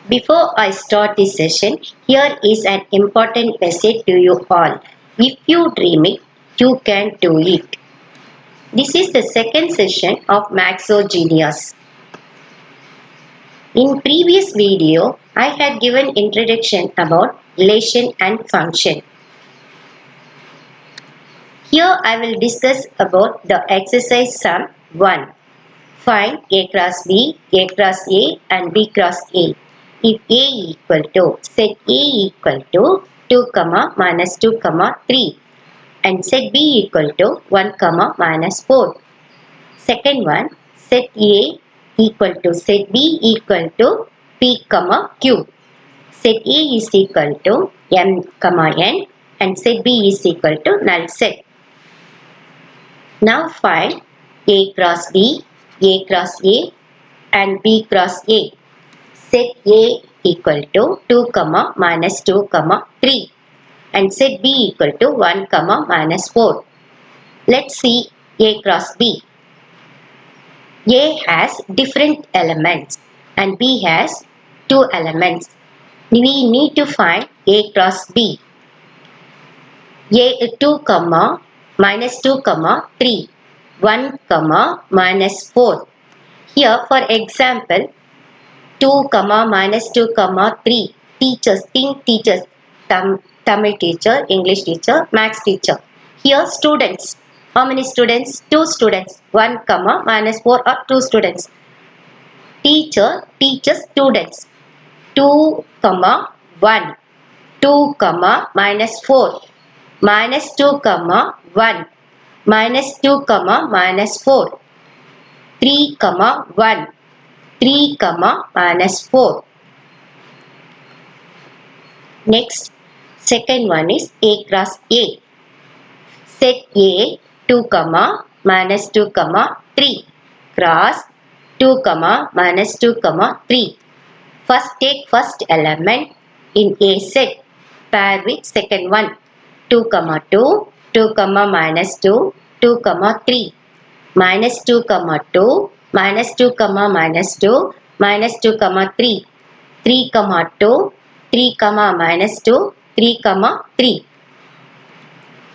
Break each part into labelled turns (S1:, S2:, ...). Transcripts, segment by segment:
S1: Before I start this session, here is an important message to you all. If you dream it, you can do it. This is the second session of Maxogenius. In previous video, I had given introduction about relation and function. Here I will discuss about the exercise sum 1. Find A cross B, A cross A and B cross A. If A equal to, set A equal to 2, minus 2, 3 and set B equal to 1, minus 4. Second one, set A equal to set B equal to P, Q. Set A is equal to M, N and set B is equal to null set. Now find A cross B, A cross A and B cross A. Set A equal to 2, minus 2, 3 and set B equal to 1, minus 4. Let's see A cross B. A has different elements and B has 2 elements. We need to find A cross B. A 2, minus 2, 3, 1, minus 4. Here for example, 2, minus 2, 3. Teachers, Tamil teacher, English teacher, Maths teacher. Here students. How many students? 2 students. 1, minus 4 or 2 students. Teacher teaches students. 2, 1. 2, minus 4. Minus 2, 1. Minus 2, minus 4. 3, 1. 3, minus 4. Next, second one is A cross A. Set A 2, minus 2, 3 cross 2, minus 2, 3. First take first element in A set. Pair with second one. 2, 2, 2, minus 2, 2, 3. Minus 2, 2, minus 2, minus 2, minus 2, 3. 3, 2, 3, minus 2, 3, 3.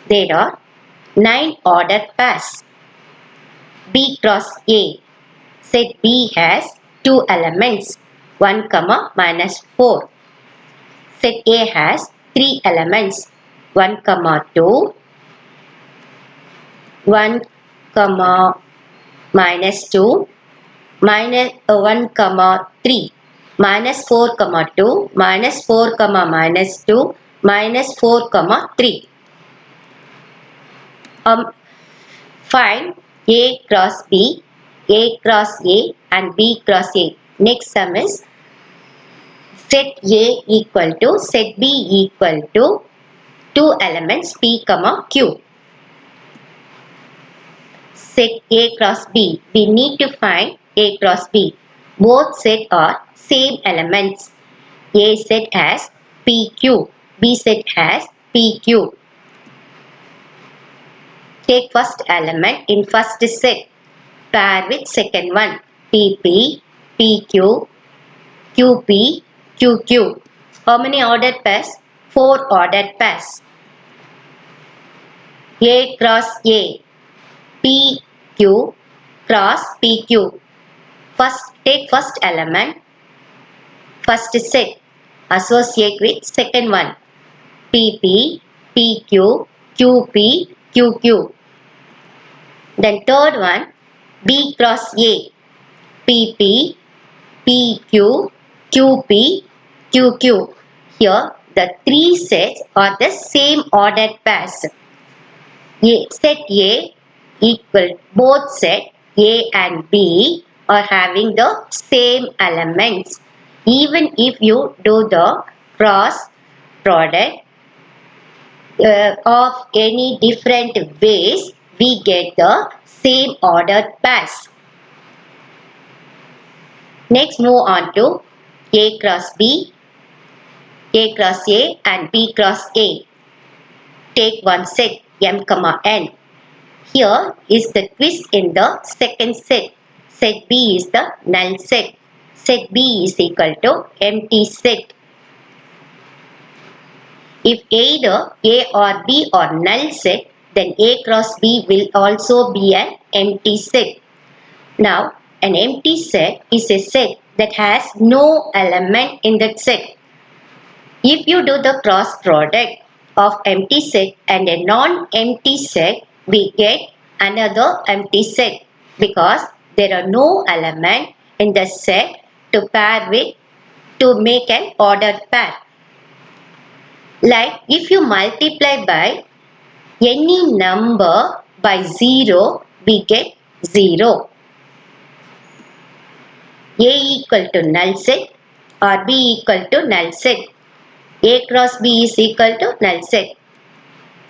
S1: There are 9 ordered pairs. B cross A. Set B has 2 elements. 1, minus 4. Set A has 3 elements. 1, 2, 1, minus 2, minus 1, 3. Minus 4, 2, minus 4, minus 2, minus 4, 3. Find A cross B, A cross A and B cross A. Next sum is set A equal to set B equal to 2 elements P, Q. Set A cross B. We need to find A cross B. Both set are same elements. A set has PQ. B set has PQ. Take first element in first set. Pair with second one. PP, PQ, QP, QQ. How many ordered pairs? 4 ordered pairs. A cross A. PQ cross PQ. Take first element, first set, associate with second one. PP, PQ, QP, QQ. Then third one, B cross A. PP, PQ, QP, QQ. Here the 3 sets are the same ordered pairs. Set A equal, both set A and B are having the same elements. Even if you do the cross product of any different ways, we get the same ordered pairs. Next move on to A cross B, A cross A and B cross A. Take one set M, N. Here is the twist in the second set. Set B is the null set. set B is equal to empty set. If either A or B are null set, then A cross B will also be an empty set. Now, an empty set is a set that has no element in that set. If you do the cross product of empty set and a non-empty set, we get another empty set because there are no element in the set to pair with to make an ordered pair. Like if you multiply by any number by 0, we get 0. A equal to null set or B equal to null set. A cross B is equal to null set.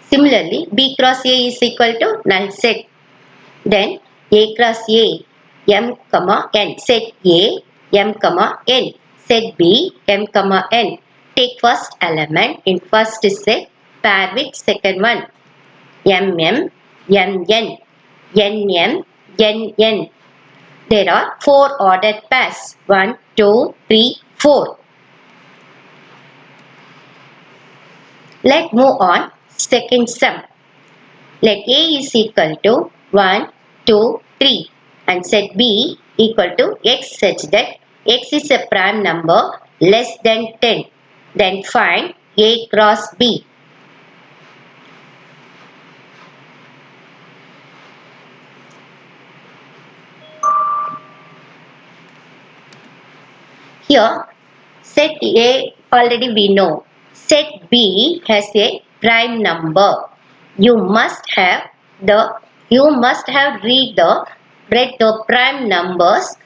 S1: Similarly, B cross A is equal to null set. Then A cross A, M comma N. Set A, M comma N. Set B, M comma N. Take first element in first set, pair with second one. M M, N N, N M, N N. There are 4 ordered pairs. 1, 2, 3, 4. Let's move on. Second sum. Let A is equal to 1, 2, 3 and set B equal to x such that x is a prime number less than 10. Then find A cross B. Here, set A already we know. Set B has a prime number. You must have read the prime numbers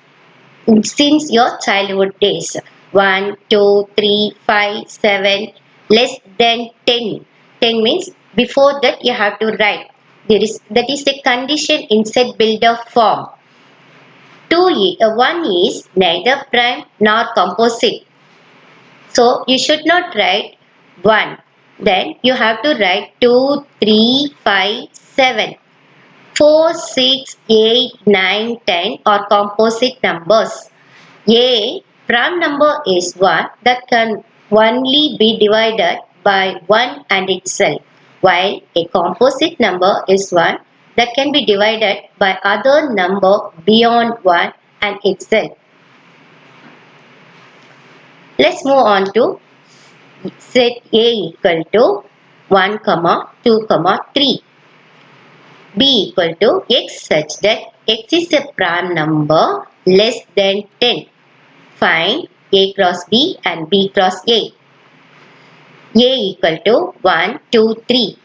S1: since your childhood days. 1, 2, 3, 5, 7, less than 10. 10 means before that you have to write. That is a condition in set builder form. 1 is neither prime nor composite. So you should not write 1. Then you have to write 2, 3, 5, 7. 4, 6, 8, 9, 10 are composite numbers. A prime number is 1 that can only be divided by 1 and itself, while a composite number is 1 that can be divided by other number beyond 1 and itself. Let's move on to set A equal to 1, 2, 3. B equal to x such that x is a prime number less than 10. Find A cross B and B cross A. A equal to 1, 2, 3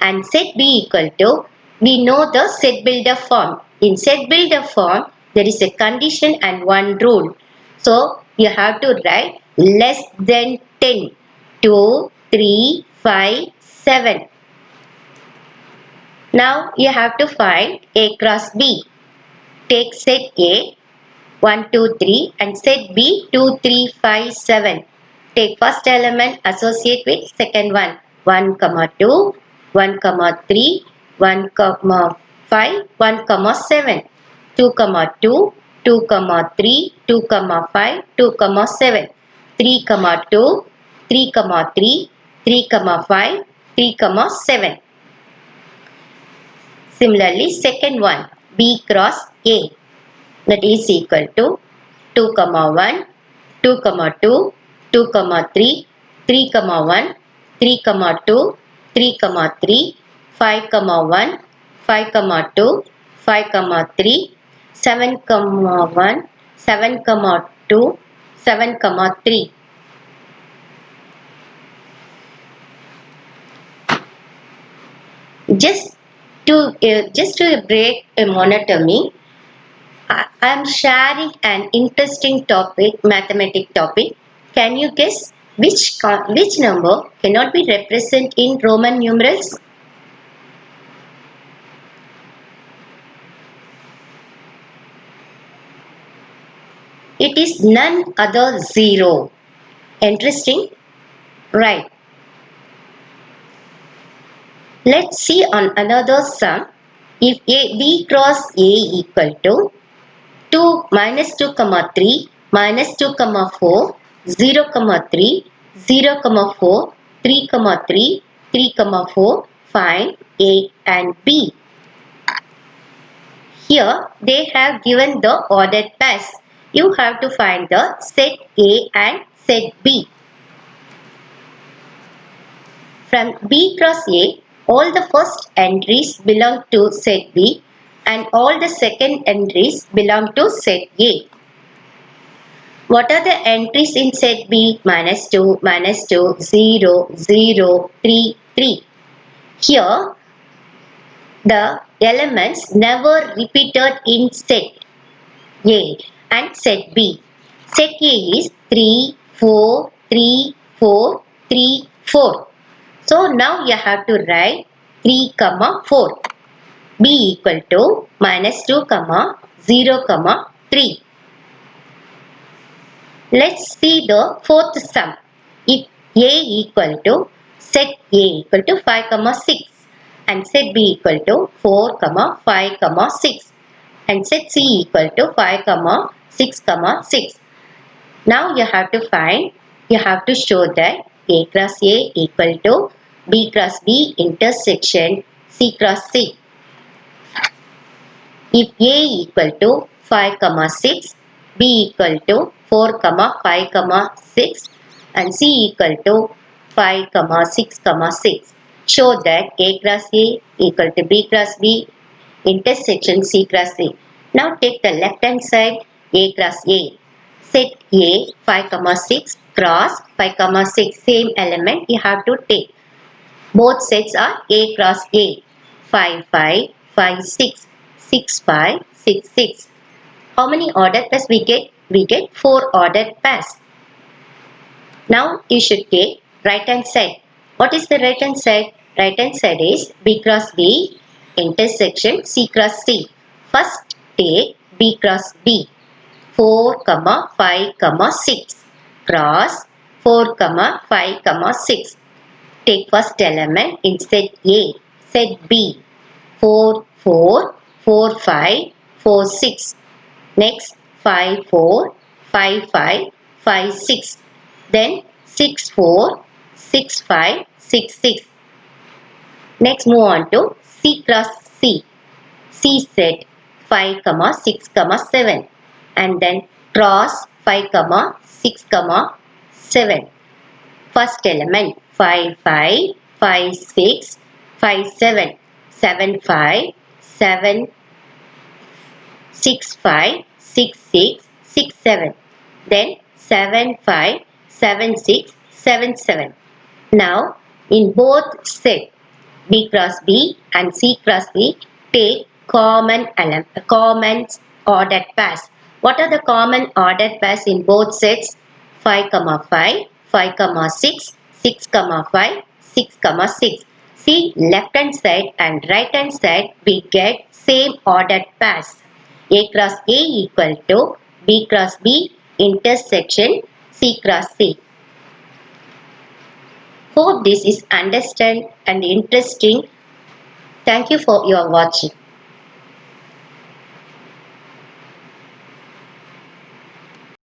S1: and set B equal to, we know the set builder form. In set builder form, there is a condition and one rule. So, you have to write less than 10. 2, 3, 5, 7. Now, you have to find A cross B. Take set A 1, 2, 3 and set B 2, 3, 5, 7. Take first element, associate with second one. 1, 2, 1, 3, 1, 5, 1, 7. 2, 2, 2, 3, 2, 5, 2, 7. 3, 2, 3, 3, 3, 5, 3, 7. Similarly, second one, B cross A, that is equal to 2, 1, 2, 2, 2, 3, 3, 1, 3, 2, 3, 3, 5, 1, 5, 2, 5, 3, 7, 1, 7, 2, 7, 3. Just to break a monotony, I am sharing an interesting topic, mathematics topic. Can you guess which number cannot be represented in Roman numerals? It is none other 0. Interesting? Right. Let's see on another sum. If B cross A equal to 2 minus 2, 3 minus 2 comma 4, 0 comma 3, 0 comma 4, 3 comma 3, 3 comma 4, find A and B. Here they have given the ordered pairs. You have to find the set A and set B. From B cross A, all the first entries belong to set B and all the second entries belong to set A. What are the entries in set B? Minus 2, minus 2, 0, 0, 3, 3. Here, the elements never repeated in set A and set B. Set A is 3, 4, 3, 4, 3, 4. So now you have to write 3, 4. B equal to minus 2, 0, 3. Let's see the fourth sum. If A equal to set A equal to 5, 6 and set B equal to 4, 5, 6 and set C equal to 5, 6, 6. Now you have to show that A cross A equal to B cross B intersection C cross C. If A equal to 5, 6, B equal to 4, 5, 6 and C equal to 5, 6, 6. Show that A cross A equal to B cross B intersection C cross C. Now take the left hand side A cross A. Set A 5, 6 cross 5, 6. Same element you have to take. Both sets are A cross A. 5, 5, 5, 6. 6, 5, 6, 6. How many ordered pairs we get? We get 4 ordered pairs. Now you should take right hand side. What is the right hand side? Right hand side is B cross B intersection C cross C. First take B cross B. 4, 5, 6. Cross 4, 5, 6. Take first element in set A. Set B. 4, 4, 4, 5, 4, 6. Next 5, 4, 5, 5, 5, 6. Then 6, 4, 6, 5, 6, 6. Next move on to C cross C. C set 5, 6, 7. And then cross 5, 6, 7. First element 5, 5, 5, 6, 5, 7. 7, 5, 7, 6, 5, 6, 6, 6, 7. Then 7, 5, 7, 6, 7, 7. Now in both set B cross B and C cross C, take common ordered pairs. What are the common ordered pairs in both sets? 5, 5, 5, 6, 6, 5, 6, 6. See left hand side and right hand side we get same ordered pairs. A cross A equal to B cross B intersection C cross C. Hope this is understand and interesting. Thank you for your watching.